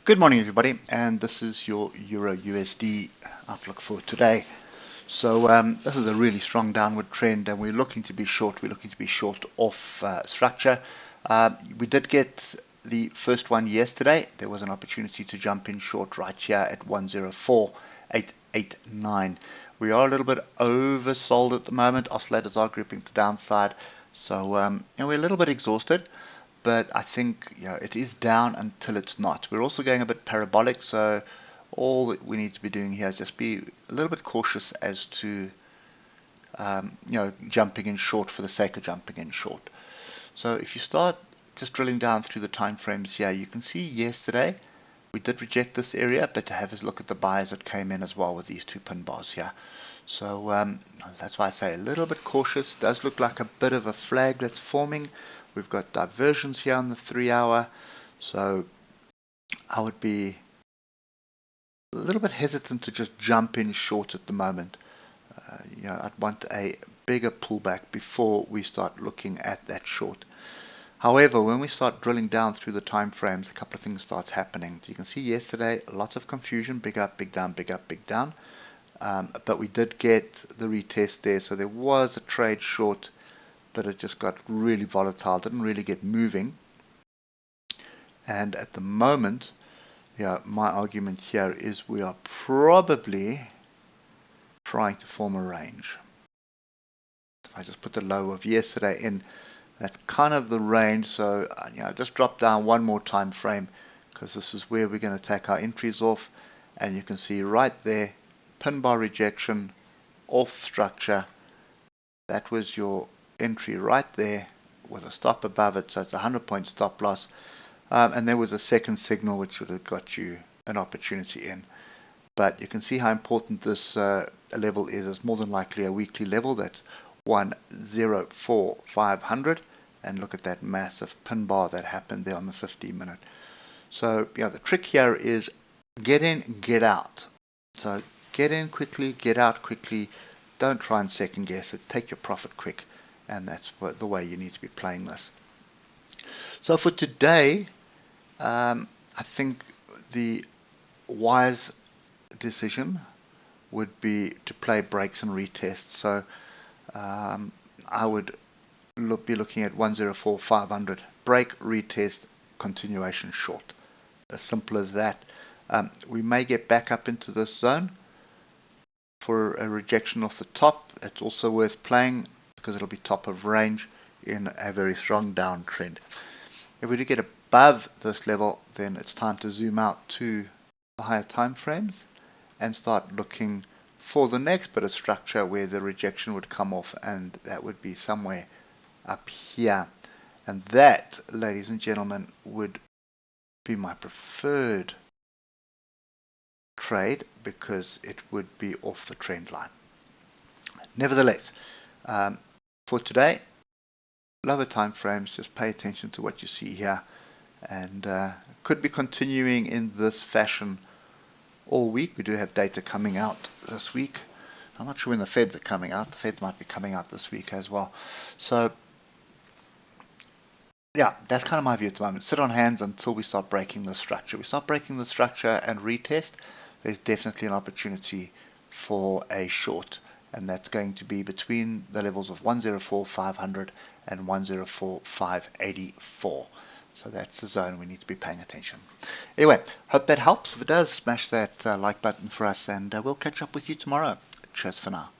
Good morning, everybody, and this is your Euro USD outlook for today. So this is a really strong downward trend, and we're looking to be short. We're looking to be short off structure. We did get the first one yesterday. There was an opportunity to jump in short right here at 104.889. We are a little bit oversold at the moment. Oscillators are gripping to the downside, so we're a little bit exhausted. But I think it is down until it's not. We're also going a bit parabolic, so all that we need to be doing here is just be a little bit cautious as to jumping in short for the sake of jumping in short. So if you start just drilling down through the time frames here, you can see yesterday we did reject this area, but to have a look at the buyers that came in as well with these two pin bars here. So that's why I say a little bit cautious. Does look like a bit of a flag that's forming. We've got diversions here on the 3 hour, so I would be a little bit hesitant to just jump in short at the moment. I'd want a bigger pullback before we start looking at that short. However, when we start drilling down through the time frames, a couple of things start happening. So you can see yesterday, lots of confusion, big up, big down, big up, big down. But we did get the retest there, so there was a trade short, but it just got really volatile, didn't really get moving. And at the moment, my argument here is we are probably trying to form a range. If I just put the low of yesterday in, that's kind of the range. So just drop down one more time frame, because this is where we're going to take our entries off. And you can see right there, pin bar rejection, off structure. That was your entry right there with a stop above it, so it's a 100-point stop loss. And there was a second signal which would have got you an opportunity in. But you can see how important this level is. It's more than likely a weekly level. That's 104,500. And look at that massive pin bar that happened there on the 15-minute. So the trick here is get in, get out. So get in quickly, get out quickly. Don't try and second guess it. Take your profit quick. And that's the way you need to be playing this. So for today, I think the wise decision would be to play breaks and retests. So I would be looking at 104,500. Break, retest, continuation short. As simple as that. We may get back up into this zone for a rejection off the top. It's also worth playing because it'll be top of range in a very strong downtrend. If we do get above this level, then it's time to zoom out to the higher time frames and start looking for the next bit of structure where the rejection would come off, and that would be somewhere up here. And that, ladies and gentlemen, would be my preferred trade because it would be off the trend line. Nevertheless, for today, lower time frames, just pay attention to what you see here, and could be continuing in this fashion all week. We do have data coming out this week. I'm not sure when the Feds are coming out. The Feds might be coming out this week as well. So that's kind of my view at the moment. Sit on hands until we start breaking the structure. We start breaking the structure and retest, there's definitely an opportunity for a short, and that's going to be between the levels of 104,500 and 104,584. So that's the zone we need to be paying attention. Anyway, hope that helps. If it does, smash that like button for us, and we'll catch up with you tomorrow. Cheers for now.